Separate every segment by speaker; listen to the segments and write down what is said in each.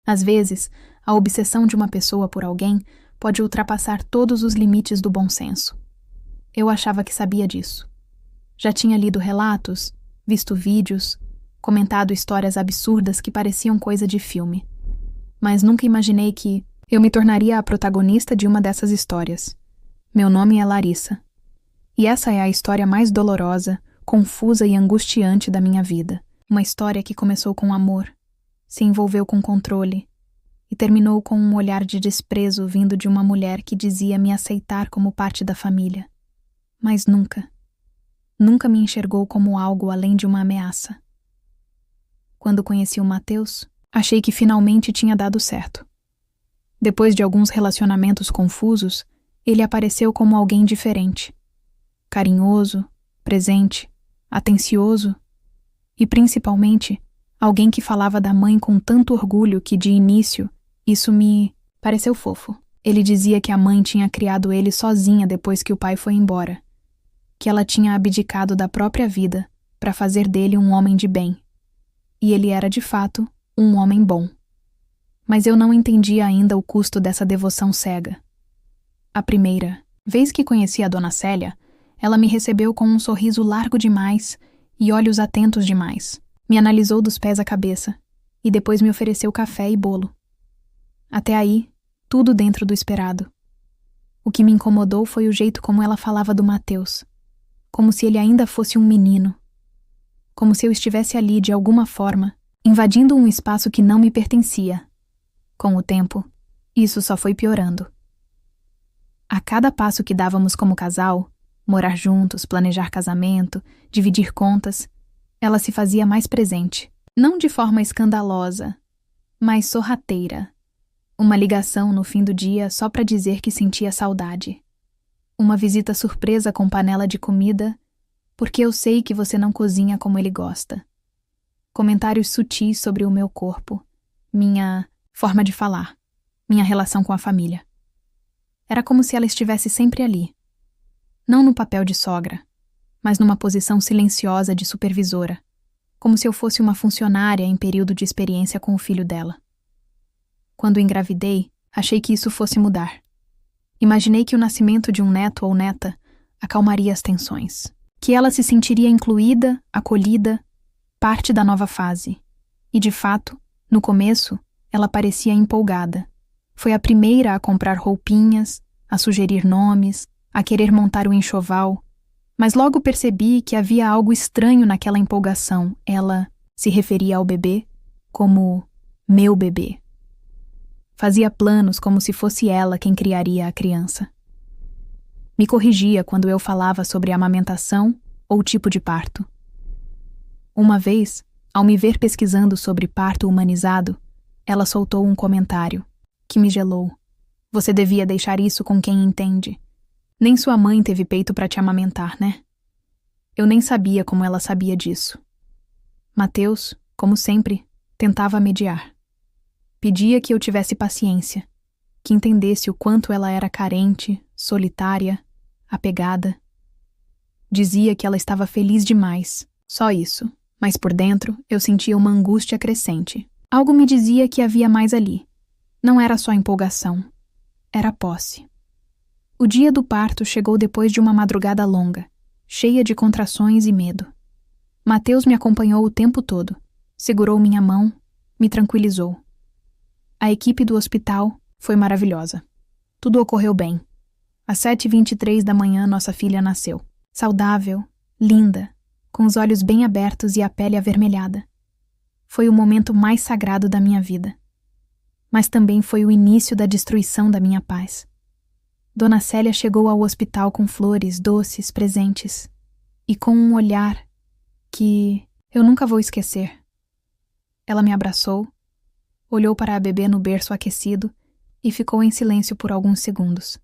Speaker 1: Às vezes, a obsessão de uma pessoa por alguém pode ultrapassar todos os limites do bom senso. Eu achava que sabia disso. Já tinha lido relatos, visto vídeos, comentado histórias absurdas que pareciam coisa de filme. Mas nunca imaginei que eu me tornaria a protagonista de uma dessas histórias. Meu nome é Larissa. E essa é a história mais dolorosa, confusa e angustiante da minha vida. Uma história que começou com amor, se envolveu com controle e terminou com um olhar de desprezo vindo de uma mulher que dizia me aceitar como parte da família. Mas nunca me enxergou como algo além de uma ameaça. Quando conheci o Matheus, achei que finalmente tinha dado certo. Depois de alguns relacionamentos confusos, ele apareceu como alguém diferente. Carinhoso, presente, atencioso e, principalmente, alguém que falava da mãe com tanto orgulho que, de início, isso me pareceu fofo. Ele dizia que a mãe tinha criado ele sozinha depois que o pai foi embora, que ela tinha abdicado da própria vida para fazer dele um homem de bem. E ele era, de fato, um homem bom. Mas eu não entendia ainda o custo dessa devoção cega. A primeira vez que conheci a Dona Célia, ela me recebeu com um sorriso largo demais e olhos atentos demais. Me analisou dos pés à cabeça e depois me ofereceu café e bolo. Até aí, tudo dentro do esperado. O que me incomodou foi o jeito como ela falava do Matheus, como se ele ainda fosse um menino, como se eu estivesse ali de alguma forma, invadindo um espaço que não me pertencia. Com o tempo, isso só foi piorando. A cada passo que dávamos como casal, morar juntos, planejar casamento, dividir contas, ela se fazia mais presente. Não de forma escandalosa, mas sorrateira. Uma ligação no fim do dia só para dizer que sentia saudade. Uma visita surpresa com panela de comida, porque eu sei que você não cozinha como ele gosta. Comentários sutis sobre o meu corpo, minha forma de falar, minha relação com a família. Era como se ela estivesse sempre ali. Não no papel de sogra, mas numa posição silenciosa de supervisora, como se eu fosse uma funcionária em período de experiência com o filho dela. Quando engravidei, achei que isso fosse mudar. Imaginei que o nascimento de um neto ou neta acalmaria as tensões, que ela se sentiria incluída, acolhida, parte da nova fase. E, de fato, no começo, ela parecia empolgada. Foi a primeira a comprar roupinhas, a sugerir nomes, a querer montar o enxoval, mas logo percebi que havia algo estranho naquela empolgação. Ela se referia ao bebê como meu bebê. Fazia planos como se fosse ela quem criaria a criança. Me corrigia quando eu falava sobre amamentação ou tipo de parto. Uma vez, ao me ver pesquisando sobre parto humanizado, ela soltou um comentário que me gelou. Você devia deixar isso com quem entende. Nem sua mãe teve peito para te amamentar, né? Eu nem sabia como ela sabia disso. Matheus, como sempre, tentava mediar. Pedia que eu tivesse paciência, que entendesse o quanto ela era carente, solitária, apegada. Dizia que ela estava feliz demais, só isso, mas por dentro eu sentia uma angústia crescente. Algo me dizia que havia mais ali. Não era só empolgação, era posse. O dia do parto chegou depois de uma madrugada longa, cheia de contrações e medo. Matheus me acompanhou o tempo todo, segurou minha mão, me tranquilizou. A equipe do hospital foi maravilhosa. Tudo ocorreu bem. Às 7h23 da manhã nossa filha nasceu. Saudável, linda, com os olhos bem abertos e a pele avermelhada. Foi o momento mais sagrado da minha vida. Mas também foi o início da destruição da minha paz. Dona Célia chegou ao hospital com flores, doces, presentes. E com um olhar que eu nunca vou esquecer. Ela me abraçou, olhou para a bebê no berço aquecido e ficou em silêncio por alguns segundos.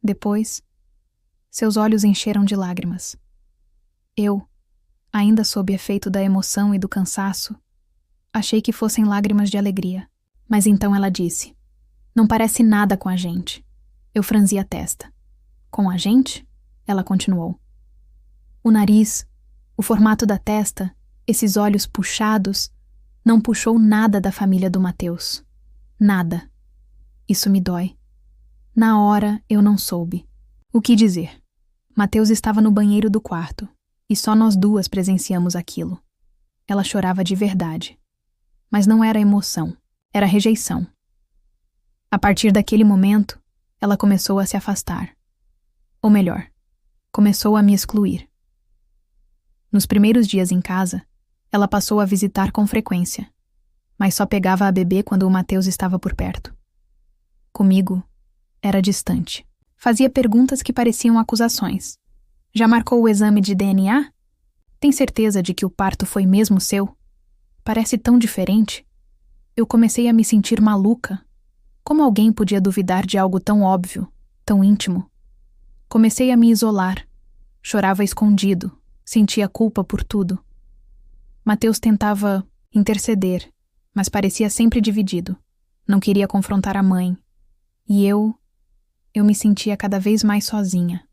Speaker 1: Depois, seus olhos encheram de lágrimas. Eu, ainda sob efeito da emoção e do cansaço, achei que fossem lágrimas de alegria. Mas então ela disse: "Não parece nada com a gente." Eu franzi a testa. "Com a gente?" Ela continuou. "O nariz, o formato da testa, esses olhos puxados, Não puxou nada da família do Mateus. Nada. Isso me dói. Na hora, eu não soube. O que dizer? Mateus estava no banheiro do quarto, e só nós duas presenciamos aquilo. Ela chorava de verdade. Mas não era emoção, era rejeição. A partir daquele momento, ela começou a se afastar. Ou melhor, começou a me excluir. Nos primeiros dias em casa, ela passou a visitar com frequência, mas só pegava a bebê quando o Mateus estava por perto. Comigo, era distante. Fazia perguntas que pareciam acusações. Já marcou o exame de DNA? Tem certeza de que o parto foi mesmo seu? Parece tão diferente. Eu comecei a me sentir maluca. Como alguém podia duvidar de algo tão óbvio, tão íntimo? Comecei a me isolar. Chorava escondido, sentia culpa por tudo. Mateus tentava interceder, mas parecia sempre dividido. Não queria confrontar a mãe. E eu me sentia cada vez mais sozinha.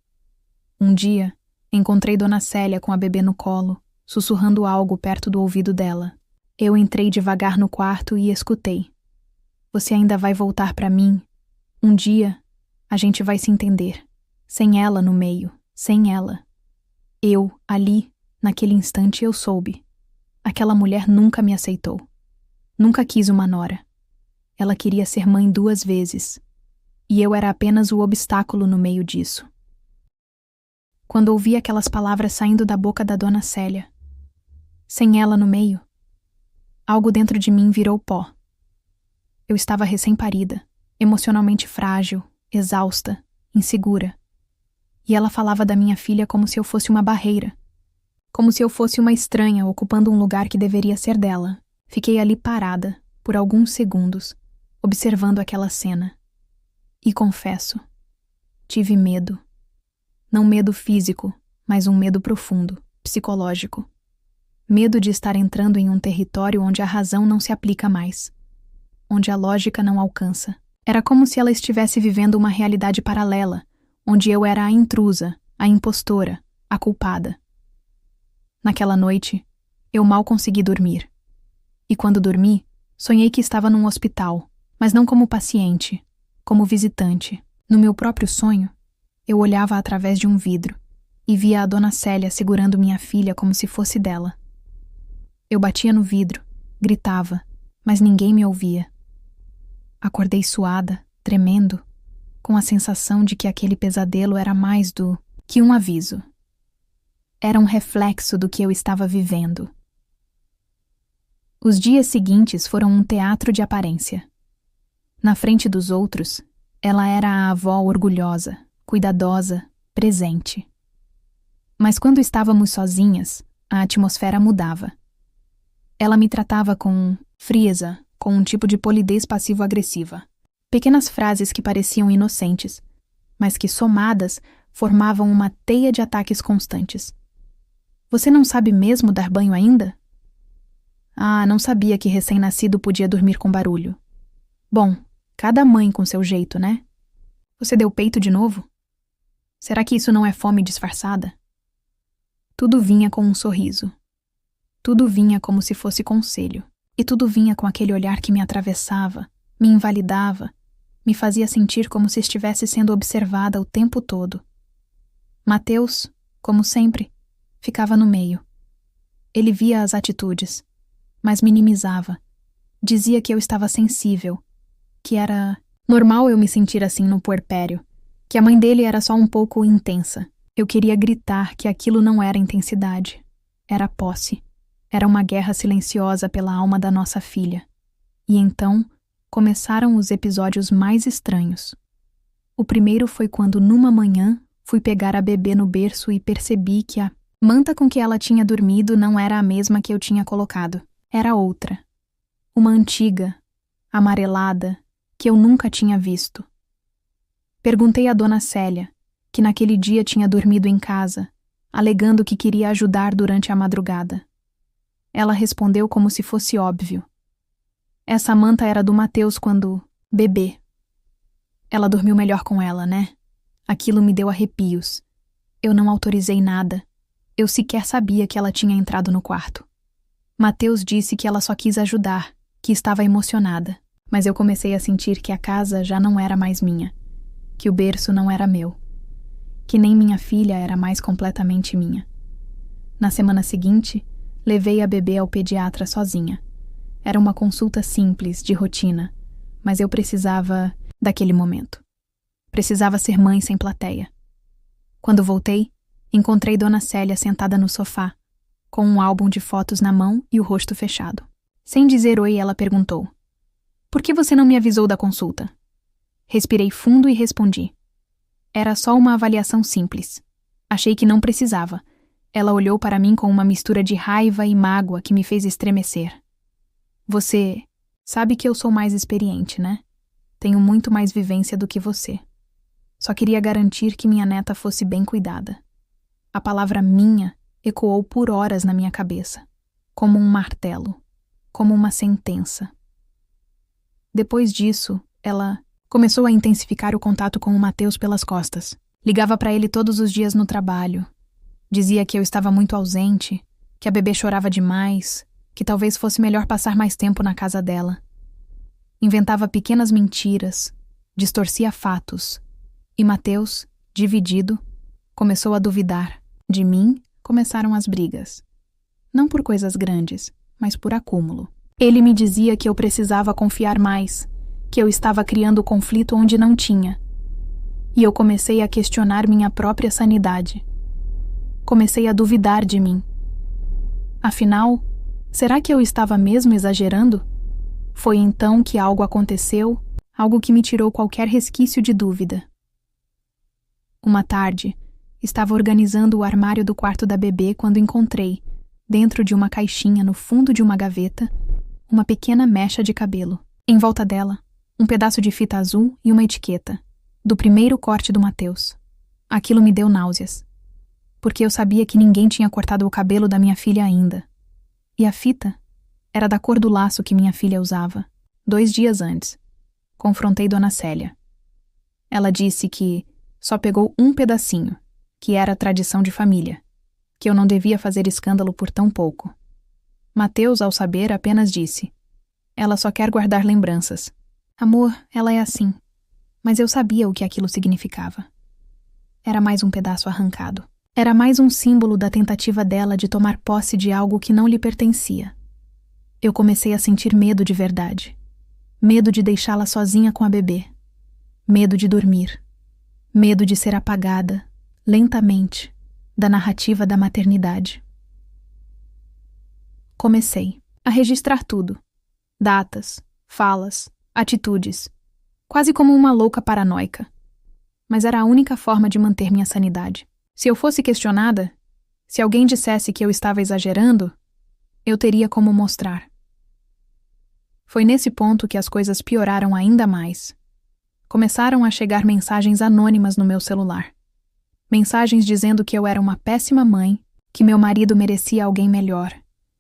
Speaker 1: Um dia, encontrei Dona Célia com a bebê no colo, sussurrando algo perto do ouvido dela. Eu entrei devagar no quarto e escutei. Você ainda vai voltar para mim? Um dia, a gente vai se entender. Sem ela no meio, sem ela. Eu, ali, naquele instante, eu soube. Aquela mulher nunca me aceitou. Nunca quis uma nora. Ela queria ser mãe 2 vezes. E eu era apenas o obstáculo no meio disso. Quando ouvi aquelas palavras saindo da boca da Dona Célia, sem ela no meio, algo dentro de mim virou pó. Eu estava recém-parida, emocionalmente frágil, exausta, insegura. E ela falava da minha filha como se eu fosse uma barreira, como se eu fosse uma estranha ocupando um lugar que deveria ser dela. Fiquei ali parada, por alguns segundos, observando aquela cena. E confesso, tive medo. Não medo físico, mas um medo profundo, psicológico. Medo de estar entrando em um território onde a razão não se aplica mais, onde a lógica não alcança. Era como se ela estivesse vivendo uma realidade paralela, onde eu era a intrusa, a impostora, a culpada. Naquela noite, eu mal consegui dormir. E quando dormi, sonhei que estava num hospital, mas não como paciente, como visitante. No meu próprio sonho, eu olhava através de um vidro e via a Dona Célia segurando minha filha como se fosse dela. Eu batia no vidro, gritava, mas ninguém me ouvia. Acordei suada, tremendo, com a sensação de que aquele pesadelo era mais do que um aviso. Era um reflexo do que eu estava vivendo. Os dias seguintes foram um teatro de aparência. Na frente dos outros, ela era a avó orgulhosa, cuidadosa, presente. Mas quando estávamos sozinhas, a atmosfera mudava. Ela me tratava com frieza, com um tipo de polidez passivo-agressiva. Pequenas frases que pareciam inocentes, mas que, somadas, formavam uma teia de ataques constantes. Você não sabe mesmo dar banho ainda? Ah, não sabia que recém-nascido podia dormir com barulho. Bom, cada mãe com seu jeito, né? Você deu peito de novo? Será que isso não é fome disfarçada? Tudo vinha com um sorriso. Tudo vinha como se fosse conselho. E tudo vinha com aquele olhar que me atravessava, me invalidava, me fazia sentir como se estivesse sendo observada o tempo todo. Mateus, como sempre, ficava no meio. Ele via as atitudes, mas minimizava. Dizia que eu estava sensível, que era normal eu me sentir assim no puerpério, que a mãe dele era só um pouco intensa. Eu queria gritar que aquilo não era intensidade, era posse. Era uma guerra silenciosa pela alma da nossa filha. E então, começaram os episódios mais estranhos. O primeiro foi quando, numa manhã, fui pegar a bebê no berço e percebi que a manta com que ela tinha dormido não era a mesma que eu tinha colocado. Era outra. Uma antiga, amarelada, que eu nunca tinha visto. Perguntei à Dona Célia, que naquele dia tinha dormido em casa, alegando que queria ajudar durante a madrugada. Ela respondeu como se fosse óbvio. Essa manta era do Mateus quando bebê. Ela dormiu melhor com ela, né? Aquilo me deu arrepios. Eu não autorizei nada. Eu sequer sabia que ela tinha entrado no quarto. Mateus disse que ela só quis ajudar, que estava emocionada, mas eu comecei a sentir que a casa já não era mais minha, que o berço não era meu, que nem minha filha era mais completamente minha. Na semana seguinte, levei a bebê ao pediatra sozinha. Era uma consulta simples, de rotina, mas eu precisava daquele momento. Precisava ser mãe sem plateia. Quando voltei, encontrei Dona Célia sentada no sofá, com um álbum de fotos na mão e o rosto fechado. Sem dizer oi, ela perguntou: "Por que você não me avisou da consulta?" Respirei fundo e respondi: "Era só uma avaliação simples. Achei que não precisava." Ela olhou para mim com uma mistura de raiva e mágoa que me fez estremecer. "Você sabe que eu sou mais experiente, né? Tenho muito mais vivência do que você. Só queria garantir que minha neta fosse bem cuidada." A palavra minha ecoou por horas na minha cabeça, como um martelo, como uma sentença. Depois disso, ela começou a intensificar o contato com o Mateus pelas costas. Ligava para ele todos os dias no trabalho. Dizia que eu estava muito ausente, que a bebê chorava demais, que talvez fosse melhor passar mais tempo na casa dela. Inventava pequenas mentiras, distorcia fatos. E Mateus, dividido, começou a duvidar. De mim, começaram as brigas. Não por coisas grandes, mas por acúmulo. Ele me dizia que eu precisava confiar mais, que eu estava criando conflito onde não tinha. E eu comecei a questionar minha própria sanidade. Comecei a duvidar de mim. Afinal, será que eu estava mesmo exagerando? Foi então que algo aconteceu, algo que me tirou qualquer resquício de dúvida. Uma tarde, estava organizando o armário do quarto da bebê quando encontrei, dentro de uma caixinha no fundo de uma gaveta, uma pequena mecha de cabelo. Em volta dela, um pedaço de fita azul e uma etiqueta, do primeiro corte do Mateus. Aquilo me deu náuseas, porque eu sabia que ninguém tinha cortado o cabelo da minha filha ainda. E a fita era da cor do laço que minha filha usava, 2 dias antes. Confrontei Dona Célia. Ela disse que só pegou um pedacinho, que era tradição de família, que eu não devia fazer escândalo por tão pouco. Mateus, ao saber, apenas disse: "Ela só quer guardar lembranças. Amor, ela é assim." Mas eu sabia o que aquilo significava. Era mais um pedaço arrancado. Era mais um símbolo da tentativa dela de tomar posse de algo que não lhe pertencia. Eu comecei a sentir medo de verdade. Medo de deixá-la sozinha com a bebê. Medo de dormir. Medo de ser apagada, lentamente, da narrativa da maternidade. Comecei a registrar tudo. Datas, falas, atitudes. Quase como uma louca paranoica. Mas era a única forma de manter minha sanidade. Se eu fosse questionada, se alguém dissesse que eu estava exagerando, eu teria como mostrar. Foi nesse ponto que as coisas pioraram ainda mais. Começaram a chegar mensagens anônimas no meu celular. Mensagens dizendo que eu era uma péssima mãe, que meu marido merecia alguém melhor,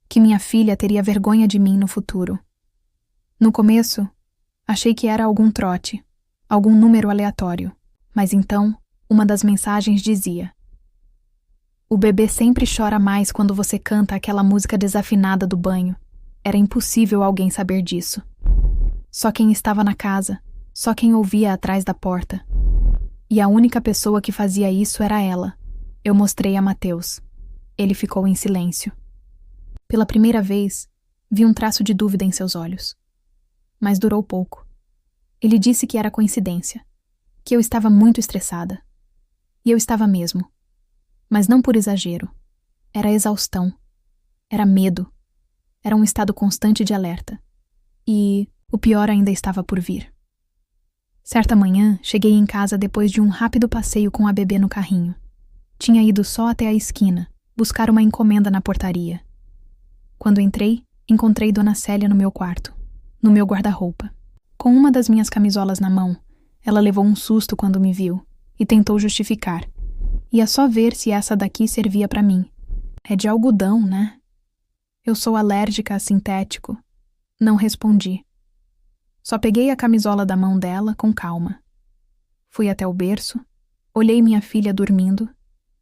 Speaker 1: que minha filha teria vergonha de mim no futuro. No começo, achei que era algum trote, algum número aleatório, mas então, uma das mensagens dizia: "O bebê sempre chora mais quando você canta aquela música desafinada do banho. Era impossível alguém saber disso. Só quem estava na casa, só quem ouvia atrás da porta. E a única pessoa que fazia isso era ela." Eu mostrei a Mateus. Ele ficou em silêncio. Pela primeira vez, vi um traço de dúvida em seus olhos. Mas durou pouco. Ele disse que era coincidência, que eu estava muito estressada. E eu estava mesmo. Mas não por exagero. Era exaustão. Era medo. Era um estado constante de alerta. E o pior ainda estava por vir. Certa manhã, cheguei em casa depois de um rápido passeio com a bebê no carrinho. Tinha ido só até a esquina, buscar uma encomenda na portaria. Quando entrei, encontrei Dona Célia no meu quarto, no meu guarda-roupa. Com uma das minhas camisolas na mão, ela levou um susto quando me viu e tentou justificar. Ia só ver se essa daqui servia para mim. "É de algodão, né?" "Eu sou alérgica a sintético." Não respondi. Só peguei a camisola da mão dela com calma. Fui até o berço, olhei minha filha dormindo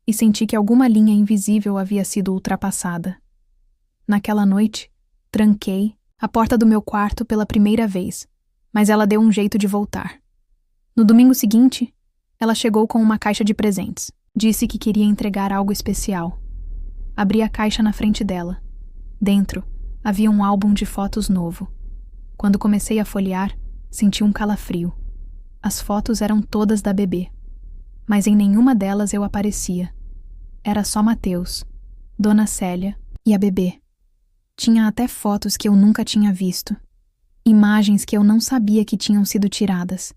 Speaker 1: e senti que alguma linha invisível havia sido ultrapassada. Naquela noite, tranquei a porta do meu quarto pela primeira vez, mas ela deu um jeito de voltar. No domingo seguinte, ela chegou com uma caixa de presentes. Disse que queria entregar algo especial. Abri a caixa na frente dela. Dentro, havia um álbum de fotos novo. Quando comecei a folhear, senti um calafrio. As fotos eram todas da bebê, mas em nenhuma delas eu aparecia. Era só Mateus, Dona Célia e a bebê. Tinha até fotos que eu nunca tinha visto, imagens que eu não sabia que tinham sido tiradas,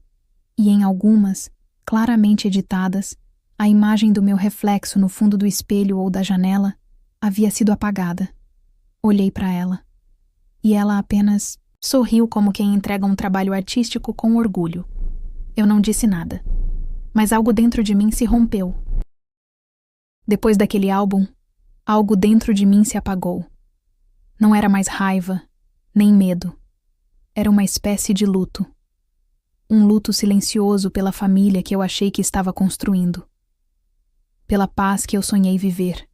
Speaker 1: e em algumas, claramente editadas, a imagem do meu reflexo no fundo do espelho ou da janela havia sido apagada. Olhei para ela, e ela apenas sorriu como quem entrega um trabalho artístico com orgulho. Eu não disse nada, mas algo dentro de mim se rompeu. Depois daquele álbum, algo dentro de mim se apagou. Não era mais raiva, nem medo. Era uma espécie de luto. Um luto silencioso pela família que eu achei que estava construindo. Pela paz que eu sonhei viver.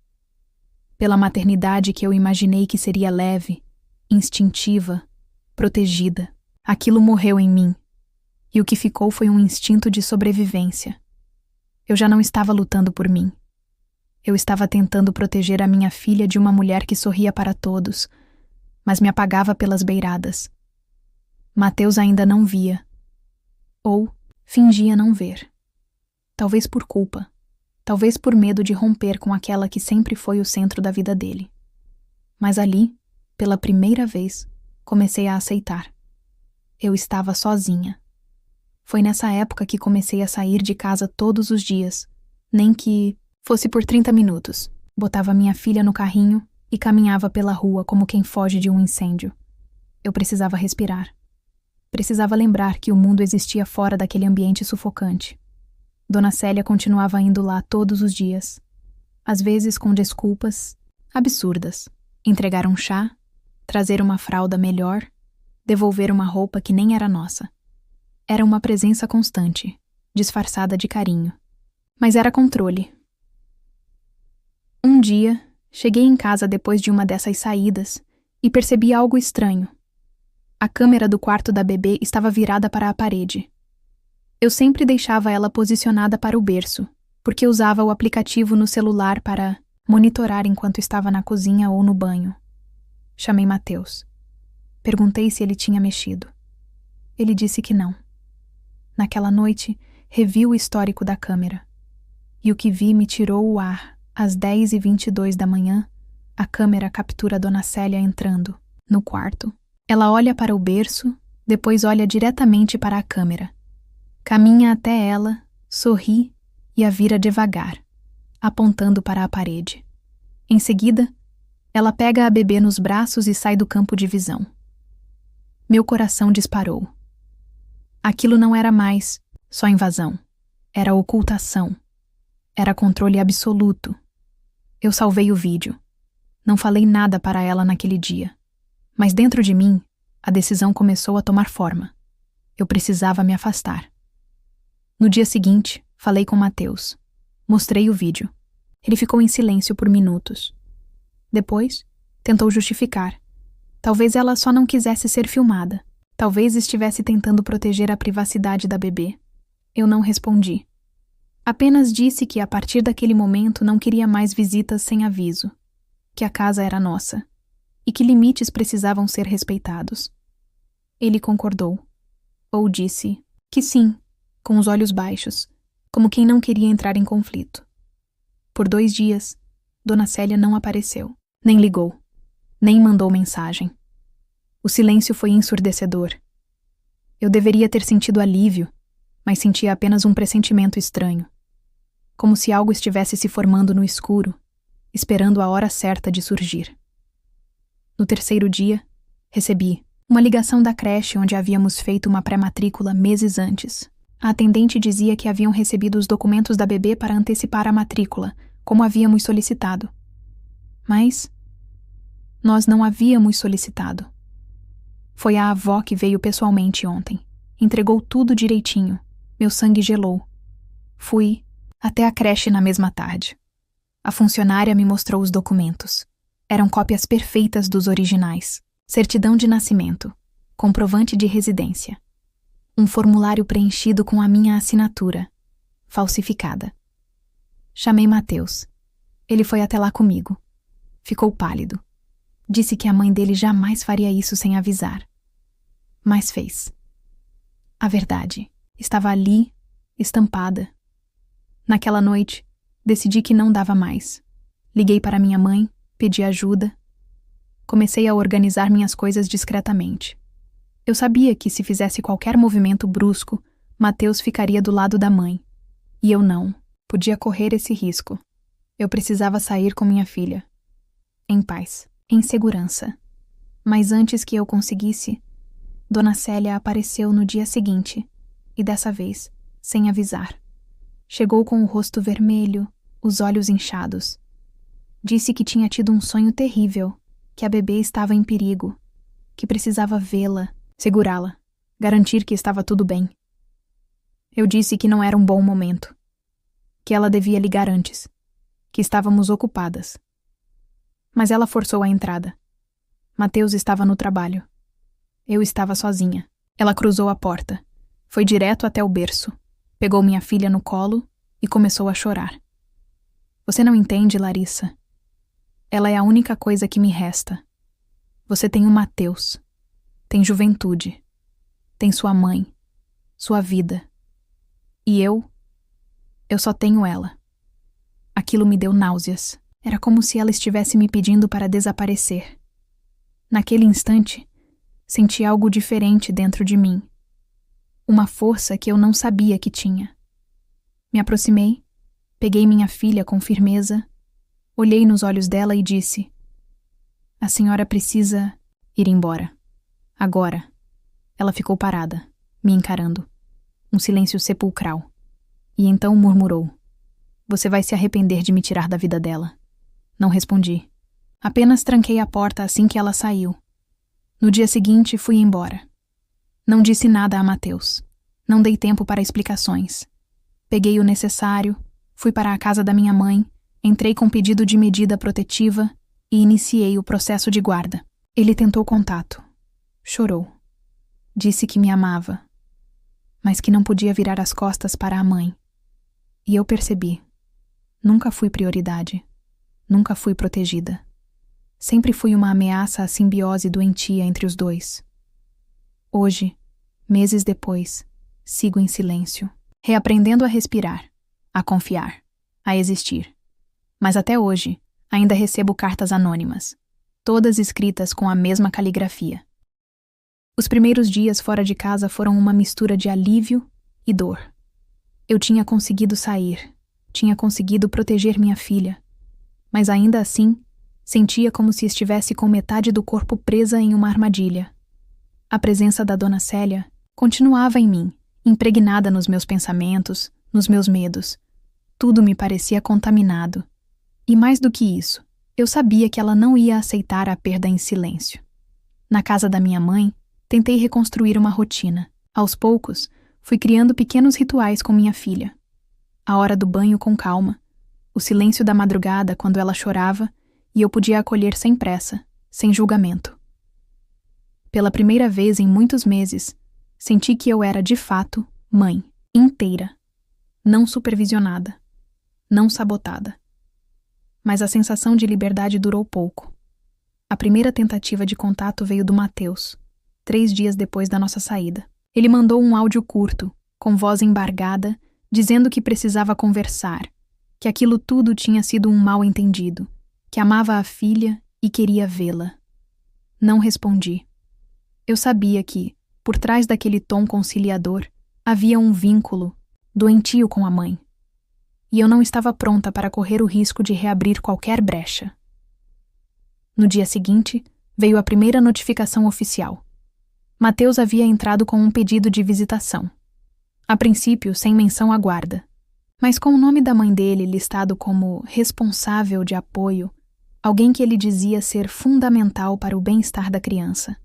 Speaker 1: Pela maternidade que eu imaginei que seria leve, instintiva, protegida. Aquilo morreu em mim, e o que ficou foi um instinto de sobrevivência. Eu já não estava lutando por mim. Eu estava tentando proteger a minha filha de uma mulher que sorria para todos, mas me apagava pelas beiradas. Mateus ainda não via. Ou fingia não ver. Talvez por culpa. Talvez por medo de romper com aquela que sempre foi o centro da vida dele. Mas ali, pela primeira vez, comecei a aceitar. Eu estava sozinha. Foi nessa época que comecei a sair de casa todos os dias, nem que fosse por 30 minutos. Botava minha filha no carrinho e caminhava pela rua como quem foge de um incêndio. Eu precisava respirar. Precisava lembrar que o mundo existia fora daquele ambiente sufocante. Dona Célia continuava indo lá todos os dias, às vezes com desculpas absurdas. Entregar um chá, trazer uma fralda melhor, devolver uma roupa que nem era nossa. Era uma presença constante, disfarçada de carinho. Mas era controle. Um dia, cheguei em casa depois de uma dessas saídas e percebi algo estranho. A câmera do quarto da bebê estava virada para a parede. Eu sempre deixava ela posicionada para o berço, porque usava o aplicativo no celular para monitorar enquanto estava na cozinha ou no banho. Chamei Mateus. Perguntei se ele tinha mexido. Ele disse que não. Naquela noite, revi o histórico da câmera. E o que vi me tirou o ar. Às 10h22 da manhã, a câmera captura Dona Célia entrando no quarto. Ela olha para o berço, depois olha diretamente para a câmera. Caminha até ela, sorri e a vira devagar, apontando para a parede. Em seguida, ela pega a bebê nos braços e sai do campo de visão. Meu coração disparou. Aquilo não era mais só invasão. Era ocultação. Era controle absoluto. Eu salvei o vídeo. Não falei nada para ela naquele dia. Mas dentro de mim, a decisão começou a tomar forma. Eu precisava me afastar. No dia seguinte, falei com Mateus. Mostrei o vídeo. Ele ficou em silêncio por minutos. Depois, tentou justificar. Talvez ela só não quisesse ser filmada. Talvez estivesse tentando proteger a privacidade da bebê. Eu não respondi. Apenas disse que a partir daquele momento não queria mais visitas sem aviso. Que a casa era nossa. E que limites precisavam ser respeitados. Ele concordou. Ou disse que sim, com os olhos baixos, como quem não queria entrar em conflito. Por 2 dias, Dona Célia não apareceu, nem ligou, nem mandou mensagem. O silêncio foi ensurdecedor. Eu deveria ter sentido alívio, mas sentia apenas um pressentimento estranho. Como se algo estivesse se formando no escuro, esperando a hora certa de surgir. No 3º dia, recebi uma ligação da creche onde havíamos feito uma pré-matrícula meses antes. A atendente dizia que haviam recebido os documentos da bebê para antecipar a matrícula, como havíamos solicitado. Mas nós não havíamos solicitado. Foi a avó que veio pessoalmente ontem. Entregou tudo direitinho. Meu sangue gelou. Fui até a creche na mesma tarde. A funcionária me mostrou os documentos. Eram cópias perfeitas dos originais. Certidão de nascimento, comprovante de residência. Um formulário preenchido com a minha assinatura, falsificada. Chamei Mateus. Ele foi até lá comigo. Ficou pálido. Disse que a mãe dele jamais faria isso sem avisar. Mas fez. A verdade estava ali, estampada. Naquela noite, decidi que não dava mais. Liguei para minha mãe, pedi ajuda. Comecei a organizar minhas coisas discretamente. Eu sabia que se fizesse qualquer movimento brusco, Mateus ficaria do lado da mãe. E eu não podia correr esse risco. Eu precisava sair com minha filha. Em paz, em segurança. Mas antes que eu conseguisse, Dona Célia apareceu no dia seguinte, e dessa vez, sem avisar. Chegou com o rosto vermelho, os olhos inchados. Disse que tinha tido um sonho terrível, que a bebê estava em perigo, que precisava vê-la, segurá-la, garantir que estava tudo bem. Eu disse que não era um bom momento, que ela devia ligar antes, que estávamos ocupadas. Mas ela forçou a entrada. Mateus estava no trabalho. Eu estava sozinha. Ela cruzou a porta, foi direto até o berço, pegou minha filha no colo e começou a chorar. Você não entende, Larissa. Ela é a única coisa que me resta. Você tem o Mateus, tem juventude, tem sua mãe, sua vida. E eu só tenho ela. Aquilo me deu náuseas. Era como se ela estivesse me pedindo para desaparecer. Naquele instante, senti algo diferente dentro de mim. Uma força que eu não sabia que tinha. Me aproximei, peguei minha filha com firmeza, olhei nos olhos dela e disse: a senhora precisa ir embora. Agora. Ela ficou parada, me encarando. Um silêncio sepulcral. E então murmurou: você vai se arrepender de me tirar da vida dela. Não respondi. Apenas tranquei a porta assim que ela saiu. No dia seguinte, fui embora. Não disse nada a Mateus. Não dei tempo para explicações. Peguei o necessário, fui para a casa da minha mãe, entrei com pedido de medida protetiva e iniciei o processo de guarda. Ele tentou contato. Chorou. Disse que me amava, mas que não podia virar as costas para a mãe. E eu percebi. Nunca fui prioridade. Nunca fui protegida. Sempre fui uma ameaça à simbiose doentia entre os dois. Hoje, meses depois, sigo em silêncio, reaprendendo a respirar, a confiar, a existir. Mas até hoje, ainda recebo cartas anônimas, todas escritas com a mesma caligrafia. Os primeiros dias fora de casa foram uma mistura de alívio e dor. Eu tinha conseguido sair, tinha conseguido proteger minha filha, mas ainda assim, sentia como se estivesse com metade do corpo presa em uma armadilha. A presença da Dona Célia continuava em mim, impregnada nos meus pensamentos, nos meus medos. Tudo me parecia contaminado. E mais do que isso, eu sabia que ela não ia aceitar a perda em silêncio. Na casa da minha mãe, tentei reconstruir uma rotina. Aos poucos, fui criando pequenos rituais com minha filha. A hora do banho com calma, o silêncio da madrugada quando ela chorava e eu podia acolher sem pressa, sem julgamento. Pela primeira vez em muitos meses, senti que eu era de fato mãe, inteira, não supervisionada, não sabotada. Mas a sensação de liberdade durou pouco. A primeira tentativa de contato veio do Mateus, 3 dias depois da nossa saída. Ele mandou um áudio curto, com voz embargada, dizendo que precisava conversar, que aquilo tudo tinha sido um mal-entendido, que amava a filha e queria vê-la. Não respondi. Eu sabia que, por trás daquele tom conciliador, havia um vínculo doentio com a mãe. E eu não estava pronta para correr o risco de reabrir qualquer brecha. No dia seguinte, veio a primeira notificação oficial. Mateus havia entrado com um pedido de visitação. A princípio, sem menção à guarda, mas com o nome da mãe dele listado como responsável de apoio, alguém que ele dizia ser fundamental para o bem-estar da criança.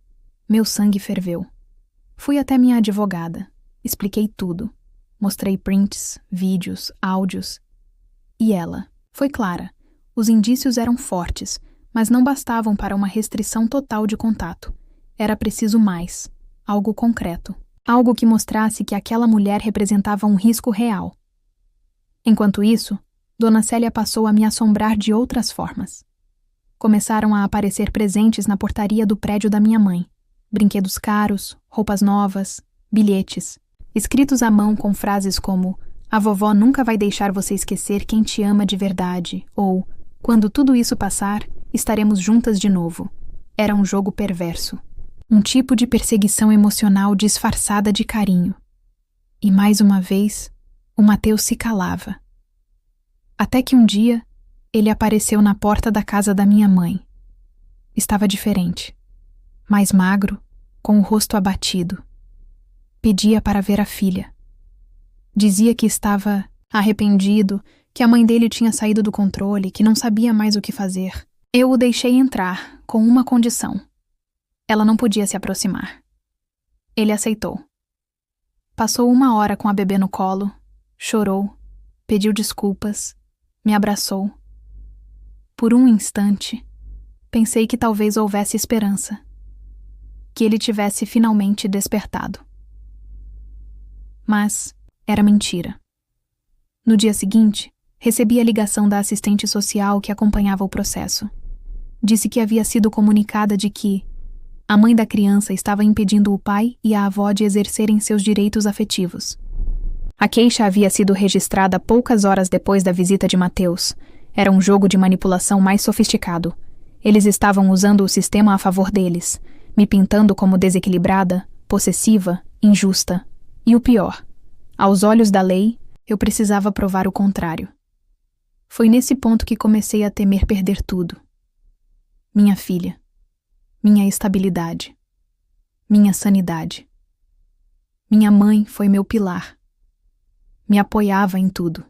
Speaker 1: Meu sangue ferveu. Fui até minha advogada, expliquei tudo. Mostrei prints, vídeos, áudios. E ela, foi clara. Os indícios eram fortes, mas não bastavam para uma restrição total de contato. Era preciso mais, algo concreto, algo que mostrasse que aquela mulher representava um risco real. Enquanto isso, Dona Célia passou a me assombrar de outras formas. Começaram a aparecer presentes na portaria do prédio da minha mãe. Brinquedos caros, roupas novas, bilhetes, escritos à mão com frases como "A vovó nunca vai deixar você esquecer quem te ama de verdade" ou "Quando tudo isso passar, estaremos juntas de novo". Era um jogo perverso. Um tipo de perseguição emocional disfarçada de carinho. E mais uma vez, o Mateus se calava. Até que um dia, ele apareceu na porta da casa da minha mãe. Estava diferente. Mais magro, com o rosto abatido. Pedia para ver a filha. Dizia que estava arrependido, que a mãe dele tinha saído do controle, que não sabia mais o que fazer. Eu o deixei entrar, com uma condição. Ela não podia se aproximar. Ele aceitou. Passou 1 hora com a bebê no colo, chorou, pediu desculpas, me abraçou. Por um instante, pensei que talvez houvesse esperança, que ele tivesse finalmente despertado. Mas era mentira. No dia seguinte, recebi a ligação da assistente social que acompanhava o processo. Disse que havia sido comunicada de que a mãe da criança estava impedindo o pai e a avó de exercerem seus direitos afetivos. A queixa havia sido registrada poucas horas depois da visita de Mateus. Era um jogo de manipulação mais sofisticado. Eles estavam usando o sistema a favor deles, me pintando como desequilibrada, possessiva, injusta. E o pior, aos olhos da lei, eu precisava provar o contrário. Foi nesse ponto que comecei a temer perder tudo. Minha filha. Minha estabilidade. Minha sanidade. Minha mãe foi meu pilar. Me apoiava em tudo.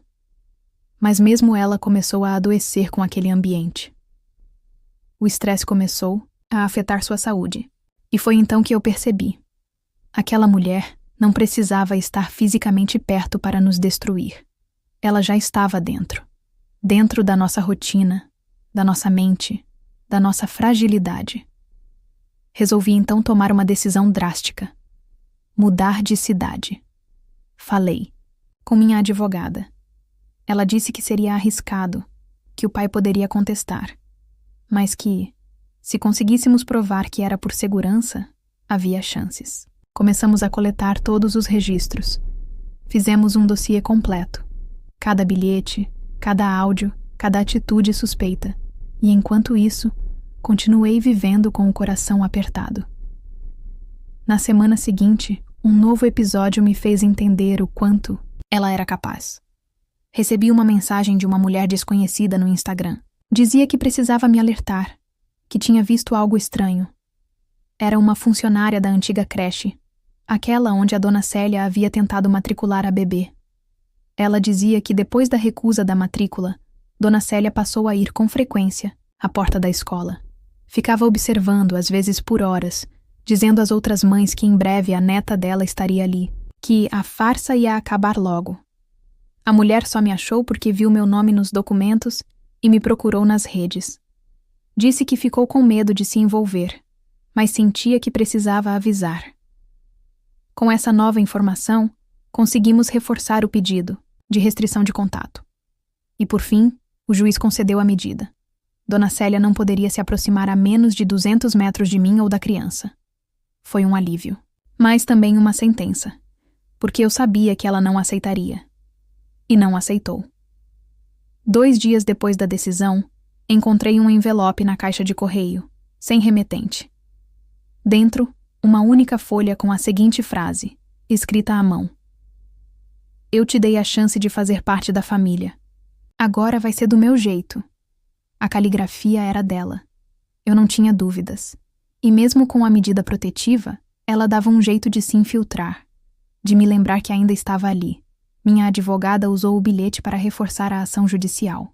Speaker 1: Mas mesmo ela começou a adoecer com aquele ambiente. O estresse começou a afetar sua saúde. E foi então que eu percebi. Aquela mulher não precisava estar fisicamente perto para nos destruir. Ela já estava dentro. Dentro da nossa rotina, da nossa mente, da nossa fragilidade. Resolvi então tomar uma decisão drástica. Mudar de cidade. Falei com minha advogada. Ela disse que seria arriscado, que o pai poderia contestar, mas que, se conseguíssemos provar que era por segurança, havia chances. Começamos a coletar todos os registros. Fizemos um dossiê completo. Cada bilhete, cada áudio, cada atitude suspeita. E enquanto isso, continuei vivendo com o coração apertado. Na semana seguinte, um novo episódio me fez entender o quanto ela era capaz. Recebi uma mensagem de uma mulher desconhecida no Instagram. Dizia que precisava me alertar, que tinha visto algo estranho. Era uma funcionária da antiga creche, aquela onde a Dona Célia havia tentado matricular a bebê. Ela dizia que depois da recusa da matrícula, Dona Célia passou a ir com frequência à porta da escola. Ficava observando, às vezes por horas, dizendo às outras mães que em breve a neta dela estaria ali, que a farsa ia acabar logo. A mulher só me achou porque viu meu nome nos documentos e me procurou nas redes. Disse que ficou com medo de se envolver, mas sentia que precisava avisar. Com essa nova informação, conseguimos reforçar o pedido de restrição de contato. E por fim, o juiz concedeu a medida. Dona Célia não poderia se aproximar a menos de 200 metros de mim ou da criança. Foi um alívio, mas também uma sentença, porque eu sabia que ela não aceitaria. E não aceitou. 2 dias depois da decisão, encontrei um envelope na caixa de correio, sem remetente. Dentro, uma única folha com a seguinte frase, escrita à mão. Eu te dei a chance de fazer parte da família. Agora vai ser do meu jeito. A caligrafia era dela. Eu não tinha dúvidas. E mesmo com a medida protetiva, ela dava um jeito de se infiltrar, de me lembrar que ainda estava ali. Minha advogada usou o bilhete para reforçar a ação judicial.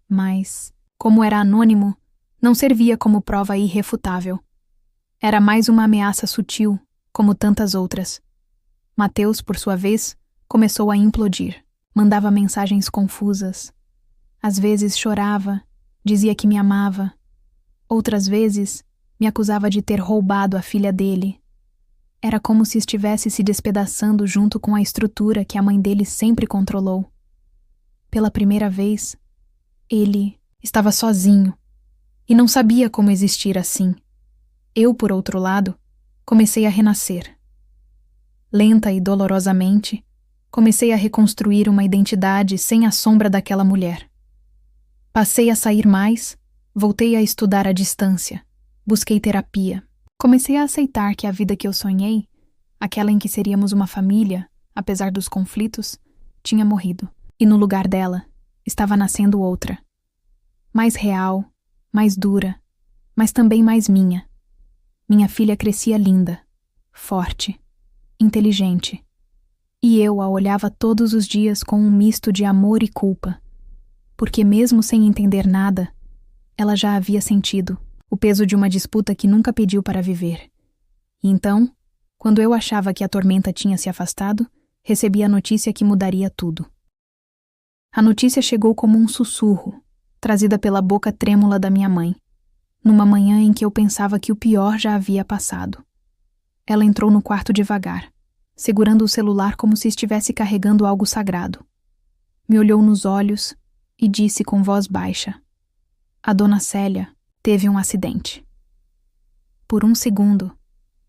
Speaker 1: Mas, como era anônimo, não servia como prova irrefutável. Era mais uma ameaça sutil, como tantas outras. Mateus, por sua vez, começou a implodir. Mandava mensagens confusas. Às vezes chorava, dizia que me amava, Outras vezes, me acusava de ter roubado a filha dele. Era como se estivesse se despedaçando junto com a estrutura que a mãe dele sempre controlou. Pela primeira vez, ele estava sozinho e não sabia como existir assim. Eu, por outro lado, comecei a renascer. Lenta e dolorosamente, comecei a reconstruir uma identidade sem a sombra daquela mulher. Passei a sair mais, voltei a estudar à distância, busquei terapia. Comecei a aceitar que a vida que eu sonhei, aquela em que seríamos uma família, apesar dos conflitos, tinha morrido. E no lugar dela, estava nascendo outra. Mais real, mais dura, mas também mais minha. Minha filha crescia linda, forte, inteligente. E eu a olhava todos os dias com um misto de amor e culpa. Porque mesmo sem entender nada, ela já havia sentido o peso de uma disputa que nunca pediu para viver. E então, quando eu achava que a tormenta tinha se afastado, recebi a notícia que mudaria tudo. A notícia chegou como um sussurro, trazida pela boca trêmula da minha mãe, numa manhã em que eu pensava que o pior já havia passado. Ela entrou no quarto devagar, segurando o celular como se estivesse carregando algo sagrado. Me olhou nos olhos e disse com voz baixa: "A dona Célia teve um acidente." Por um segundo,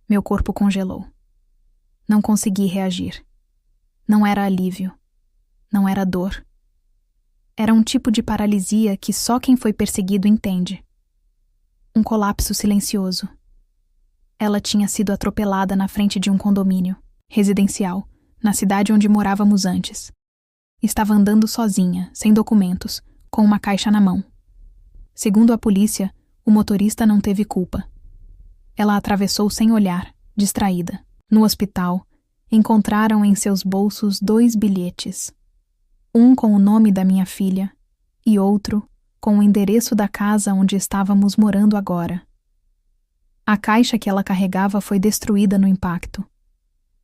Speaker 1: meu corpo congelou. Não consegui reagir. Não era alívio. Não era dor. Era um tipo de paralisia que só quem foi perseguido entende. Um colapso silencioso. Ela tinha sido atropelada na frente de um condomínio residencial, na cidade onde morávamos antes. Estava andando sozinha, sem documentos, com uma caixa na mão. Segundo a polícia, o motorista não teve culpa. Ela atravessou sem olhar, distraída. No hospital, encontraram em seus bolsos 2 bilhetes. Um com o nome da minha filha e outro com o endereço da casa onde estávamos morando agora. A caixa que ela carregava foi destruída no impacto.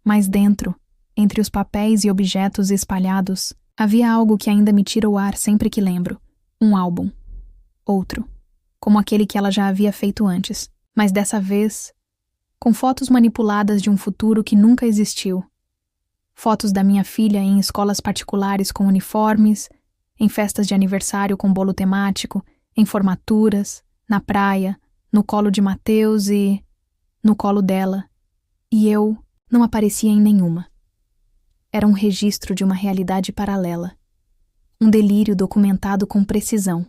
Speaker 1: Mas dentro, entre os papéis e objetos espalhados, havia algo que ainda me tira o ar sempre que lembro. Um álbum. Outro, como aquele que ela já havia feito antes, mas dessa vez, com fotos manipuladas de um futuro que nunca existiu. Fotos da minha filha em escolas particulares com uniformes, em festas de aniversário com bolo temático, em formaturas, na praia, no colo de Mateus e no colo dela. E eu não aparecia em nenhuma. Era um registro de uma realidade paralela. Um delírio documentado com precisão.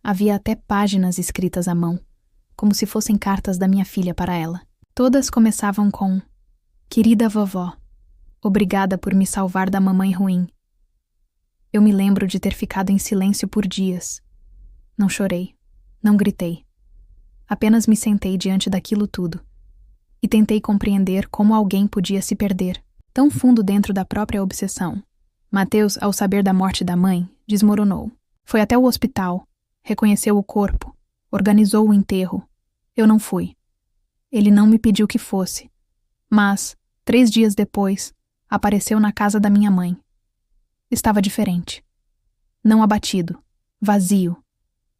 Speaker 1: Havia até páginas escritas à mão, como se fossem cartas da minha filha para ela. Todas começavam com: "Querida vovó, obrigada por me salvar da mamãe ruim." Eu me lembro de ter ficado em silêncio por dias. Não chorei, não gritei. Apenas me sentei diante daquilo tudo e tentei compreender como alguém podia se perder tão fundo dentro da própria obsessão. Mateus, ao saber da morte da mãe, desmoronou. Foi até o hospital, reconheceu o corpo, organizou o enterro. Eu não fui. Ele não me pediu que fosse, mas, 3 dias depois, apareceu na casa da minha mãe. Estava diferente. Não abatido, vazio,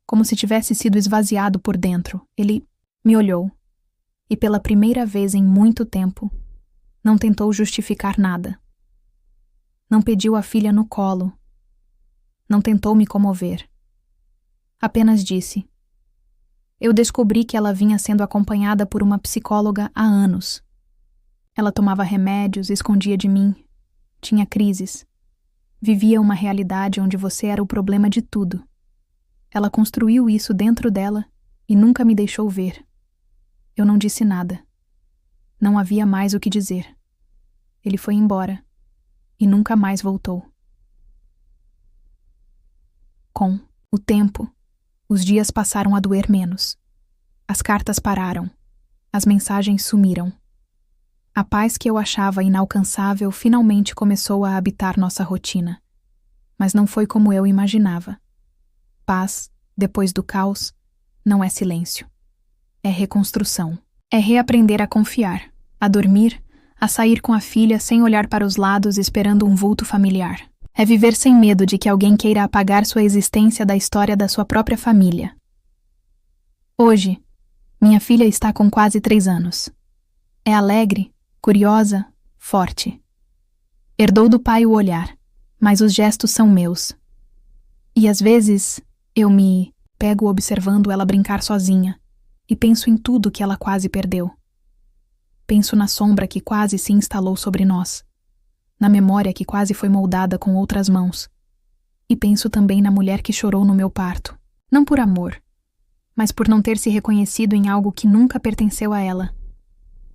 Speaker 1: como se tivesse sido esvaziado por dentro. Ele me olhou e, pela primeira vez em muito tempo, não tentou justificar nada. Não pediu a filha no colo. Não tentou me comover. Apenas disse: "Eu descobri que ela vinha sendo acompanhada por uma psicóloga há anos. Ela tomava remédios, escondia de mim, tinha crises. Vivia uma realidade onde você era o problema de tudo. Ela construiu isso dentro dela e nunca me deixou ver. Eu não disse nada. Não havia mais o que dizer. Ele foi embora e nunca mais voltou." Com o tempo, os dias passaram a doer menos. As cartas pararam. As mensagens sumiram. A paz que eu achava inalcançável finalmente começou a habitar nossa rotina. Mas não foi como eu imaginava. Paz, depois do caos, não é silêncio. É reconstrução. É reaprender a confiar, a dormir, a sair com a filha sem olhar para os lados esperando um vulto familiar. É viver sem medo de que alguém queira apagar sua existência da história da sua própria família. Hoje, minha filha está com quase 3 anos. É alegre, curiosa, forte. Herdou do pai o olhar, mas os gestos são meus. E às vezes, eu me pego observando ela brincar sozinha e penso em tudo que ela quase perdeu. Penso na sombra que quase se instalou sobre nós, na memória que quase foi moldada com outras mãos. E penso também na mulher que chorou no meu parto, não por amor, mas por não ter se reconhecido em algo que nunca pertenceu a ela.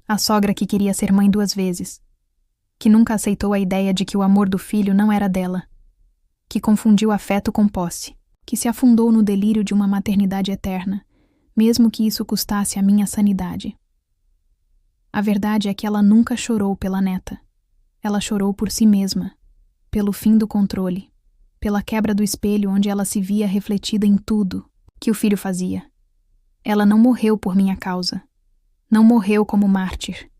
Speaker 1: A sogra que queria ser mãe 2 vezes, que nunca aceitou a ideia de que o amor do filho não era dela, que confundiu afeto com posse, que se afundou no delírio de uma maternidade eterna, mesmo que isso custasse a minha sanidade. A verdade é que ela nunca chorou pela neta. Ela chorou por si mesma, pelo fim do controle, pela quebra do espelho onde ela se via refletida em tudo que o filho fazia. Ela não morreu por minha causa. Não morreu como mártir.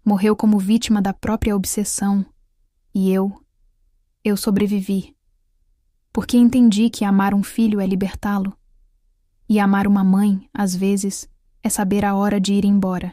Speaker 1: Morreu como vítima da própria obsessão. E eu sobrevivi. Porque entendi que amar um filho é libertá-lo. E amar uma mãe, às vezes, é saber a hora de ir embora.